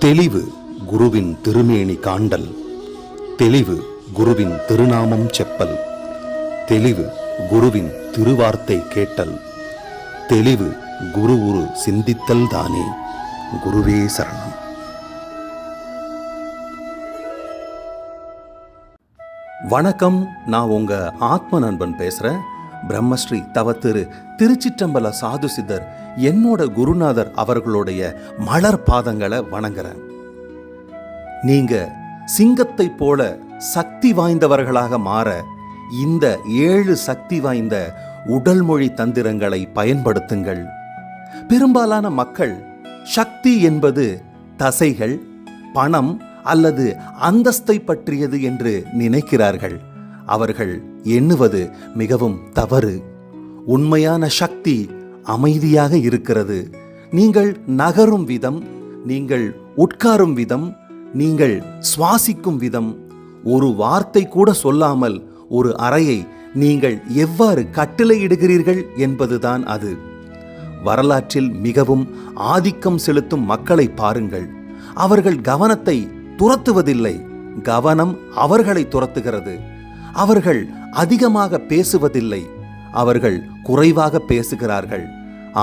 தெளிவு குருவின் திருமேனி காண்டல், தெளிவு குருவின் திருநாமம் செப்பல், தெளிவு குருவின் திருவார்த்தை கேட்டல், தெளிவு குரு உரு சிந்தித்தல் தானே. குருவே சரணம். வணக்கம், நான் உங்க ஆத்ம நண்பன் பேசுறேன். பிரம்மஸ்ரீ தவத்திரு திருச்சிற்றம்பல சாது சித்தர் என்னோட குருநாதர் அவர்களுடைய மலர் பாதங்களை வணங்குறேன். நீங்க சிங்கத்தை போல சக்தி வாய்ந்தவர்களாக மாற இந்த 7 சக்தி வாய்ந்த உடல் மொழி தந்திரங்களை பயன்படுத்துங்கள். பெரும்பாலான மக்கள் சக்தி என்பது தசைகள், பணம் அல்லது அந்தஸ்தை பற்றியது என்று நினைக்கிறார்கள். அவர்கள் எண்ணுவது மிகவும் தவறு. உண்மையான சக்தி அமைதியாக இருக்கிறது. நீங்கள் நகரும் விதம், நீங்கள் உட்காரும் விதம், நீங்கள் சுவாசிக்கும் விதம், ஒரு வார்த்தை கூட சொல்லாமல் ஒரு அறையை நீங்கள் எவ்வாறு கட்டளையிடுகிறீர்கள் என்பதுதான் அது. வரலாற்றில் மிகவும் ஆதிக்கம் செலுத்தும் மக்களை பாருங்கள். அவர்கள் கவனத்தை துரத்துவதில்லை, கவனம் அவர்களை துரத்துகிறது. அவர்கள் அதிகமாக பேசுவதில்லை, அவர்கள் குறைவாக பேசுகிறார்கள்.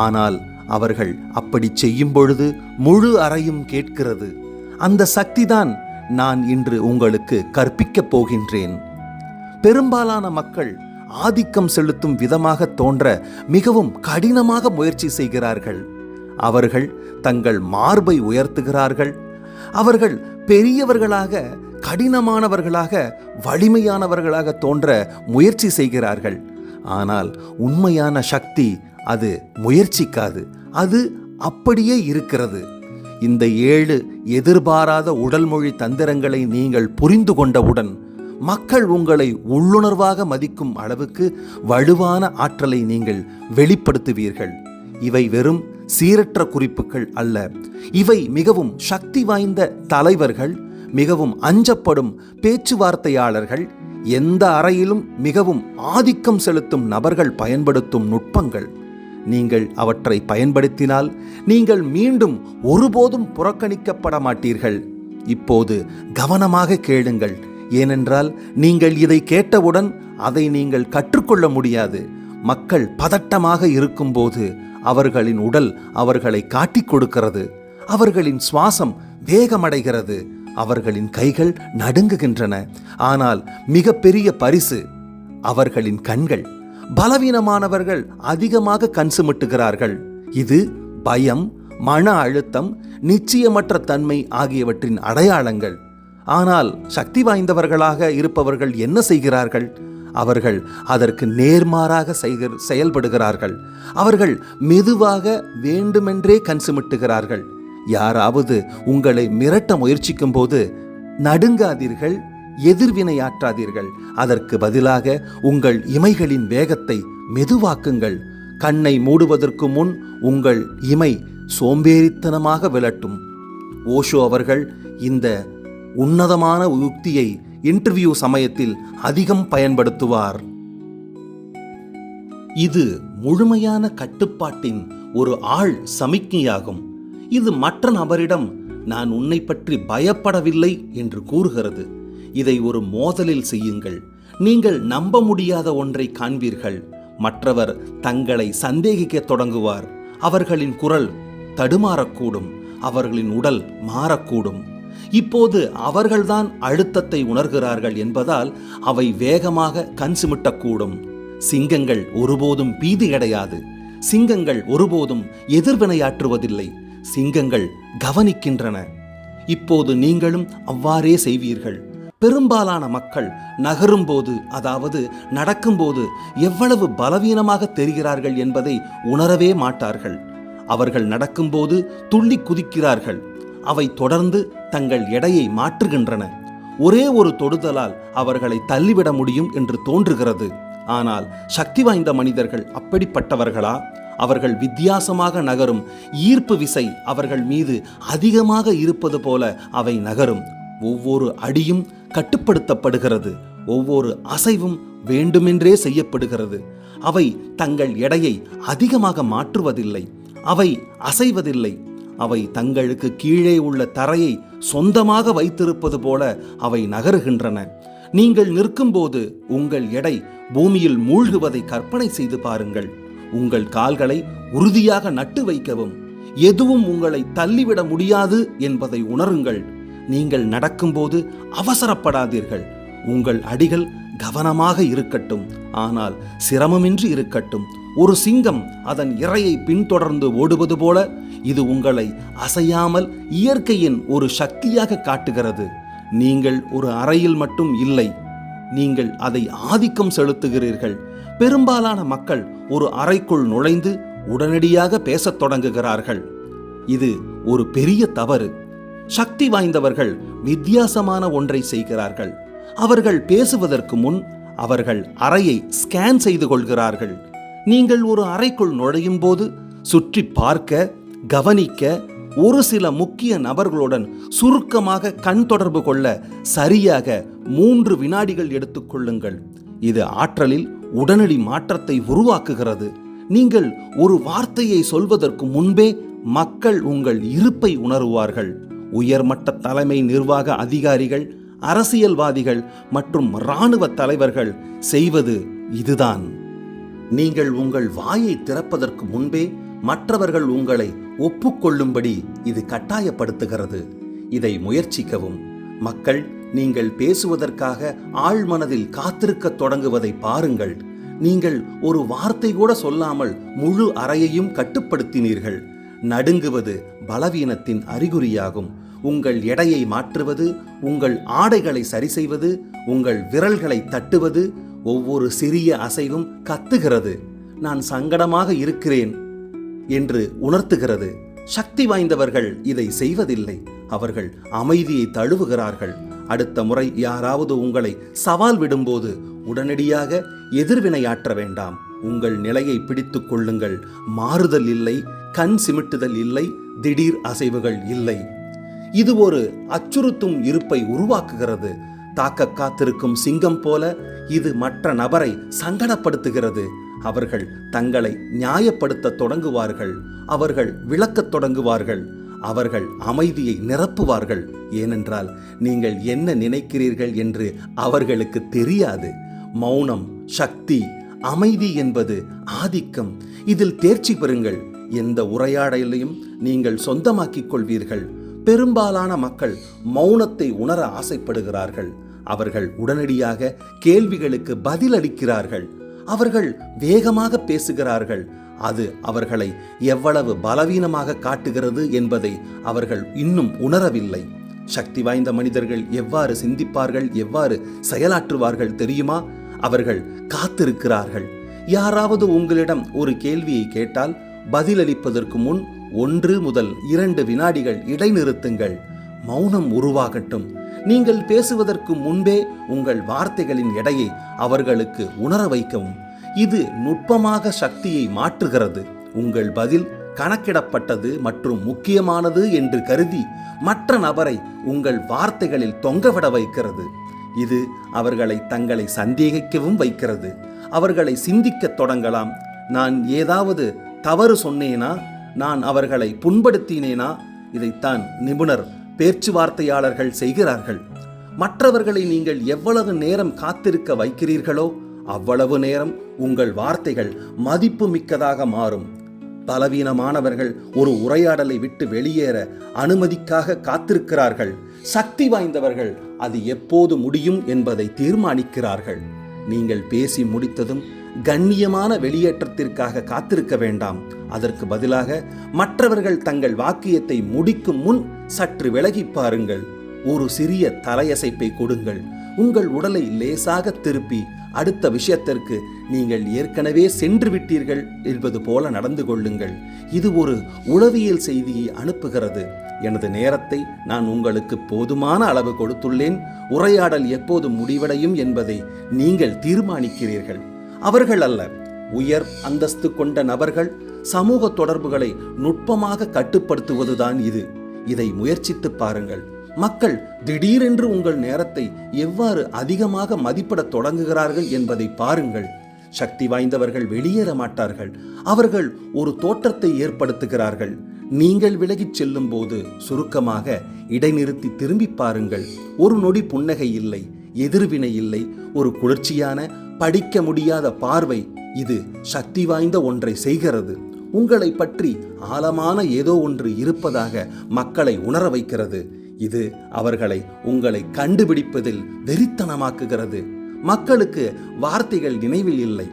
ஆனால் அவர்கள் அப்படி செய்யும் பொழுது முழு அறையும் கேட்கிறது. அந்த சக்திதான் நான் இன்று உங்களுக்கு கற்பிக்கப் போகின்றேன். பெரும்பாலான மக்கள் ஆதிக்கம் செலுத்தும் விதமாக தோன்ற மிகவும் கடினமாக முயற்சி செய்கிறார்கள். அவர்கள் தங்கள் மார்பை உயர்த்துகிறார்கள். அவர்கள் பெரியவர்களாக, கடினமானவர்களாக, வலிமையானவர்களாக தோன்ற முயற்சி செய்கிறார்கள். ஆனால் உண்மையான சக்தி அது முயற்சிக்காது, அது அப்படியே இருக்கிறது. இந்த 7 எதிர்பாராத உடல்மொழி தந்திரங்களை நீங்கள் புரிந்து கொண்டவுடன் மக்கள் உங்களை உள்ளுணர்வாக மதிக்கும் அளவுக்கு வலுவான ஆற்றலை நீங்கள் வெளிப்படுத்துவீர்கள். இவை வெறும் சீரற்ற குறிப்புகள் அல்ல. இவை மிகவும் சக்தி வாய்ந்த தலைவர்கள், மிகவும் அஞ்சப்படும் பேச்சுவார்த்தையாளர்கள், எந்த அறையிலும் மிகவும் ஆதிக்கம் செலுத்தும் நபர்கள் பயன்படுத்தும் நுட்பங்கள். நீங்கள் அவற்றை பயன்படுத்தினால் நீங்கள் மீண்டும் ஒருபோதும் புறக்கணிக்கப்பட மாட்டீர்கள். இப்போது கவனமாக கேளுங்கள். ஏனென்றால் நீங்கள் இதை கேட்டவுடன் அதை நீங்கள் கற்றுக்கொள்ள முடியாது. மக்கள் பதட்டமாக இருக்கும்போது அவர்களின் உடல் அவர்களை காட்டிக் கொடுக்கிறது. அவர்களின் சுவாசம் வேகமடைகிறது. அவர்களின் கைகள் நடுங்குகின்றன. ஆனால் மிக பெரிய பரிசு அவர்களின் கண்கள். பலவீனமானவர்கள் அதிகமாக கண் சிமிட்டுகிறார்கள். இது பயம், மன அழுத்தம், நிச்சயமற்ற தன்மை ஆகியவற்றின் அடையாளங்கள். ஆனால் சக்தி வாய்ந்தவர்களாக இருப்பவர்கள் என்ன செய்கிறார்கள்? அவர்கள் அதற்கு நேர்மாறாக செயல்படுகிறார்கள். அவர்கள் மெதுவாக வேண்டுமென்றே கண் சிமிட்டுகிறார்கள். யாராவது உங்களை மிரட்ட முயற்சிக்கும் போது நடுங்காதீர்கள், எதிர்வினையாற்றாதீர்கள். அதற்கு பதிலாக உங்கள் இமைகளின் வேகத்தை மெதுவாக்குங்கள். கண்ணை மூடுவதற்கு முன் உங்கள் இமை சோம்பேறித்தனமாக விழட்டும். ஓஷோ அவர்கள் இந்த உன்னதமான யுக்தியை இன்டர்வியூ சமயத்தில் அதிகம் பயன்படுத்துவார். இது முழுமையான கட்டுப்பாட்டின் ஒரு ஆழ் சமிக்ஞையாகும். இது மற்ற நபரிடம் நான் உன்னை பற்றி பயப்படவில்லை என்று கூறுகிறது. இதை ஒரு மோதலில் செய்யுங்கள். நீங்கள் நம்ப முடியாத ஒன்றை காண்பீர்கள். மற்றவர் தங்களை சந்தேகிக்க தொடங்குவார். அவர்களின் குரல் தடுமாறக்கூடும், அவர்களின் உடல் மாறக்கூடும். இப்போது அவர்கள்தான் அழுத்தத்தை உணர்கிறார்கள் என்பதால் அவை வேகமாக கண் சிமிட்டக்கூடும். சிங்கங்கள் ஒருபோதும் பீதியடையாது. சிங்கங்கள் ஒருபோதும் எதிர்வினையாற்றுவதில்லை. சிங்கங்கள் கவனிக்கின்றன. இப்போது நீங்களும் அவ்வாறே செய்வீர்கள். பெரும்பாலான மக்கள் நகரும்போது, அதாவது நடக்கும்போது எவ்வளவு பலவீனமாக தெரிகிறார்கள் என்பதை உணரவே மாட்டார்கள். அவர்கள் நடக்கும்போது துள்ளி குதிக்கிறார்கள். அவை தொடர்ந்து தங்கள் எடையை மாற்றுகின்றன. ஒரே ஒரு தொடுதலால் அவர்களை தள்ளிவிட முடியும் என்று தோன்றுகிறது. ஆனால் சக்தி வாய்ந்த மனிதர்கள் அப்படிப்பட்டவர்களா? அவர்கள் வித்தியாசமாக நகரும். ஈர்ப்பு விசை அவர்கள் மீது அதிகமாக இருப்பது போல அவை நகரும். ஒவ்வொரு அடியும் கட்டுப்படுத்தப்படுகிறது. ஒவ்வொரு அசைவும் வேண்டுமென்றே செய்யப்படுகிறது. அவை தங்கள் எடையை அதிகமாக மாற்றுவதில்லை. அவை அசைவதில்லை. அவை தங்களுக்கு கீழே உள்ள தரையை சொந்தமாக வைத்திருப்பது போல அவை நகருகின்றன. நீங்கள் நிற்கும்போது உங்கள் எடை பூமியில் மூழ்குவதை கற்பனை செய்து பாருங்கள். உங்கள் கால்களை உறுதியாக நட்டு வைக்கவும். எதுவும் உங்களை தள்ளிவிட முடியாது என்பதை உணருங்கள். நீங்கள் நடக்கும்போது அவசரப்படாதீர்கள். உங்கள் அடிகள் கவனமாக இருக்கட்டும், ஆனால் சிரமமின்றி இருக்கட்டும். ஒரு சிங்கம் அதன் இரையை பின்தொடர்ந்து ஓடுவது போல இது உங்களை அசையாமல் இயற்கையின் ஒரு சக்தியாக காட்டுகிறது. நீங்கள் ஒரு அறையில் மட்டும் இல்லை, நீங்கள் அதை ஆதிக்கம் செலுத்துகிறீர்கள். பெரும்பாலான மக்கள் ஒரு அறைக்குள் நுழைந்து உடனடியாக பேசத் தொடங்குகிறார்கள். இது ஒரு பெரிய தவறு. சக்தி வாய்ந்தவர்கள் வித்தியாசமான ஒன்றை செய்கிறார்கள். அவர்கள் பேசுவதற்கு முன் அவர்கள் அறையை ஸ்கேன் செய்து கொள்கிறார்கள். நீங்கள் ஒரு அறைக்குள் நுழையும் போது சுற்றி பார்க்க, கவனிக்க, ஒரு சில முக்கிய நபர்களுடன் சுருக்கமாக கண் தொடர்பு கொள்ள சரியாக 3 வினாடிகள் எடுத்துக்கொள்ளுங்கள். இது ஆற்றலில் உடனடி மாற்றத்தை உருவாக்குகிறது. நீங்கள் ஒரு வார்த்தையை சொல்வதற்கு முன்பே மக்கள் உங்கள் இருப்பை உணருவார்கள். உயர்மட்ட தலைமை நிர்வாக அதிகாரிகள், அரசியல்வாதிகள் மற்றும் இராணுவ தலைவர்கள் செய்வது இதுதான். நீங்கள் உங்கள் வாயை திறப்பதற்கு முன்பே மற்றவர்கள் உங்களை ஒப்புக்கொள்ளும்படி இது கட்டாயப்படுத்துகிறது. இதை முயற்சிக்கவும். மக்கள் நீங்கள் பேசுவதற்காக ஆழ்மனதில் காத்திருக்க தொடங்குவதை பாருங்கள். நீங்கள் ஒரு வார்த்தை கூட சொல்லாமல் முழு அறையையும் கட்டுப்படுத்தினீர்கள். நடுங்குவது பலவீனத்தின் அறிகுறியாகும். உங்கள் எடையை மாற்றுவது, உங்கள் ஆடைகளை சரி செய்வது, உங்கள் விரல்களை தட்டுவது, ஒவ்வொரு சிறிய அசைவும் கத்துகிறது. நான் சங்கடமாக இருக்கிறேன் என்று உணர்த்துகிறது. சக்தி வாய்ந்தவர்கள் இதை செய்வதில்லை. அவர்கள் அமைதியை தழுவுகிறார்கள். அடுத்த முறை யாராவது உங்களை சவால் விடும்போது உடனடியாக எதிர்வினையாற்ற வேண்டாம். உங்கள் நிலையை பிடித்துக் கொள்ளுங்கள். மாறுதல் இல்லை, கண் சிமிட்டுதல் இல்லை, திடீர் அசைவுகள் இல்லை. இது ஒரு அச்சுறுத்தும் இருப்பை உருவாக்குகிறது. தாக்க காத்திருக்கும் சிங்கம் போல இது மற்ற நபரை சங்கடப்படுத்துகிறது. அவர்கள் தங்களை நியாயப்படுத்த தொடங்குவார்கள். அவர்கள் விளக்கத் தொடங்குவார்கள். அவர்கள் அமைதியை நிரப்புவார்கள். ஏனென்றால் நீங்கள் என்ன நினைக்கிறீர்கள் என்று அவர்களுக்கு தெரியாது. மௌனம் சக்தி, அமைதி என்பது ஆதிக்கம். இதில் தேர்ச்சி பெறுங்கள். எந்த உரையாடலையும் நீங்கள் சொந்தமாக்கிக் கொள்வீர்கள். பெரும்பாலான மக்கள் மௌனத்தை உணர ஆசைப்படுகிறார்கள். அவர்கள் உடனடியாக கேள்விகளுக்கு பதிலளிக்கிறார்கள். அவர்கள் வேகமாக பேசுகிறார்கள். அது அவர்களை எவ்வளவு பலவீனமாக காட்டுகிறது என்பதை அவர்கள் இன்னும் உணரவில்லை. சக்தி வாய்ந்த மனிதர்கள் எவ்வாறு சிந்திப்பார்கள், எவ்வாறு செயலாற்றுவார்கள் தெரியுமா? அவர்கள் காத்திருக்கிறார்கள். யாராவது உங்களிடம் ஒரு கேள்வியை கேட்டால் பதிலளிப்பதற்கு முன் 1 முதல் 2 வினாடிகள் இடைநிறுத்துங்கள். மௌனம் உருவாகட்டும். நீங்கள் பேசுவதற்கு முன்பே உங்கள் வார்த்தைகளின் எடையை அவர்களுக்கு உணர வைக்கவும். இது நுட்பமாக சக்தியை மாற்றுகிறது. உங்கள் பதில் கணக்கிடப்பட்டது மற்றும் முக்கியமானது என்று கருதி மற்ற நபரை உங்கள் வார்த்தைகளில் தொங்கவிட வைக்கிறது. இது அவர்களை தங்களை சந்தேகிக்கவும் வைக்கிறது. அவர்களை சிந்திக்கத் தொடங்கலாம். நான் ஏதாவது தவறு சொன்னேனா? நான் அவர்களை புண்படுத்தினேனா? இதைத்தான் நிபுணர் பேச்சுவார்த்தையாளர்கள் செய்கிறார்கள். மற்றவர்களை நீங்கள் எவ்வளவு நேரம் காத்திருக்க வைக்கிறீர்களோ அவ்வளவு நேரம் உங்கள் வார்த்தைகள் மதிப்பு மிக்கதாக மாறும். பலவீனமானவர்கள் ஒரு உரையாடலை விட்டு வெளியேற அனுமதிக்காக காத்திருக்கிறார்கள். சக்தி வாய்ந்தவர்கள் அது எப்போது முடியும் என்பதை தீர்மானிக்கிறார்கள். நீங்கள் பேசி முடித்ததும் கண்ணியமான வெளியேற்றத்திற்காக காத்திருக்க வேண்டாம். அதற்கு பதிலாக மற்றவர்கள் தங்கள் வாக்கியத்தை முடிக்கும் முன் சற்று விலகி பாருங்கள். ஒரு சிறிய தலையசைப்பை கொடுங்கள். உங்கள் உடலை லேசாக திருப்பி அடுத்த விஷயத்திற்கு நீங்கள் ஏற்கனவே சென்று விட்டீர்கள் என்பது போல நடந்து கொள்ளுங்கள். இது ஒரு உளவியல் செய்தியை அனுப்புகிறது. எனது நேரத்தை நான் உங்களுக்கு போதுமான அளவு கொடுத்துள்ளேன். உரையாடல் எப்போது முடிவடையும் என்பதை நீங்கள் தீர்மானிக்கிறீர்கள். அவர்கள் அல்ல. உயர் அந்தஸ்து கொண்ட நபர்கள் சமூக தொடர்புகளை நுட்பமாக கட்டுப்படுத்துவதுதான் இது. இதை முயற்சித்து பாருங்கள். மக்கள் திடீரென்று உங்கள் நேரத்தை எவ்வாறு அதிகமாக மதிப்பிடத் தொடங்குகிறார்கள் என்பதை பாருங்கள். சக்தி வாய்ந்தவர்கள் வெளியேற மாட்டார்கள். அவர்கள் ஒரு தோற்றத்தை ஏற்படுத்துகிறார்கள். நீங்கள் விலகிச் செல்லும் போது சுருக்கமாக இடைநிறுத்தி திரும்பி பாருங்கள். ஒரு நொடி புன்னகை இல்லை, எதிர்வினை இல்லை, ஒரு குளிர்ச்சியான படிக்க முடியாத பார்வை. இது சக்தி வாய்ந்த ஒன்றை செய்கிறது. உங்களை பற்றி ஆழமான ஏதோ ஒன்று இருப்பதாக மக்களை உணர வைக்கிறது. இது அவர்களை உங்களை கண்டுபிடிப்பதில் வெறித்தனமாக்குகிறது. மக்களுக்கு வார்த்தைகள் நினைவில் இல்லை,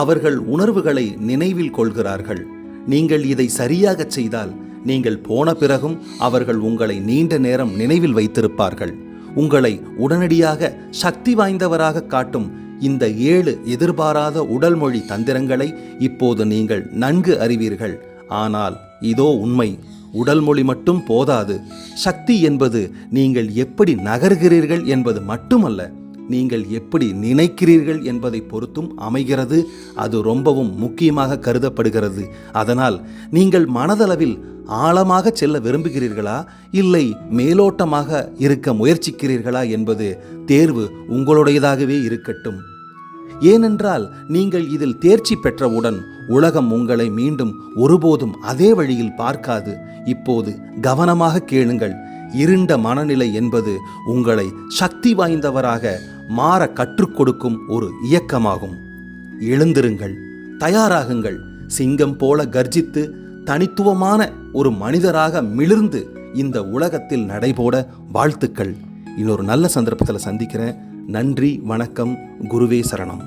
அவர்கள் உணர்வுகளை நினைவில் கொள்கிறார்கள். நீங்கள் இதை சரியாக செய்தால் நீங்கள் போன பிறகும் அவர்கள் உங்களை நீண்ட நேரம் நினைவில் வைத்திருப்பார்கள். உங்களை உடனடியாக சக்தி வாய்ந்தவராக காட்டும் இந்த 7 எதிர்பாராத உடல் மொழி தந்திரங்களை இப்போது நீங்கள் நன்கு அறிவீர்கள். ஆனால் இதோ உண்மை, உடல் மொழி மட்டும் போதாது. சக்தி என்பது நீங்கள் எப்படி நகர்கிறீர்கள் என்பது மட்டுமல்ல, நீங்கள் எப்படி நினைக்கிறீர்கள் என்பதை பொறுத்தும் அமைகிறது. அது ரொம்பவும் முக்கியமாக கருதப்படுகிறது. அதனால் நீங்கள் மனதளவில் ஆழமாக செல்ல விரும்புகிறீர்களா, இல்லை மேலோட்டமாக இருக்க முயற்சிக்கிறீர்களா என்பது தேர்வு உங்களுடையதாகவே இருக்கட்டும். ஏனென்றால் நீங்கள் இதில் தேர்ச்சி பெற்றவுடன் உலகம் உங்களை மீண்டும் ஒருபோதும் அதே வழியில் பார்க்காது. இப்போது கவனமாக கேளுங்கள். இருண்ட மனநிலை என்பது உங்களை சக்தி வாய்ந்தவராக மாற கற்றுக் கொடுக்கும் ஒரு இயக்கமாகும். எழுந்திருங்கள், தயாராகுங்கள். சிங்கம் போல கர்ஜித்து தனித்துவமான ஒரு மனிதராக மிளிர்ந்து இந்த உலகத்தில் நடைபோட வாழ்த்துக்கள். இன்னொரு நல்ல சந்தர்ப்பத்தில் சந்திக்கிறேன். நன்றி, வணக்கம், குருவே சரணம்.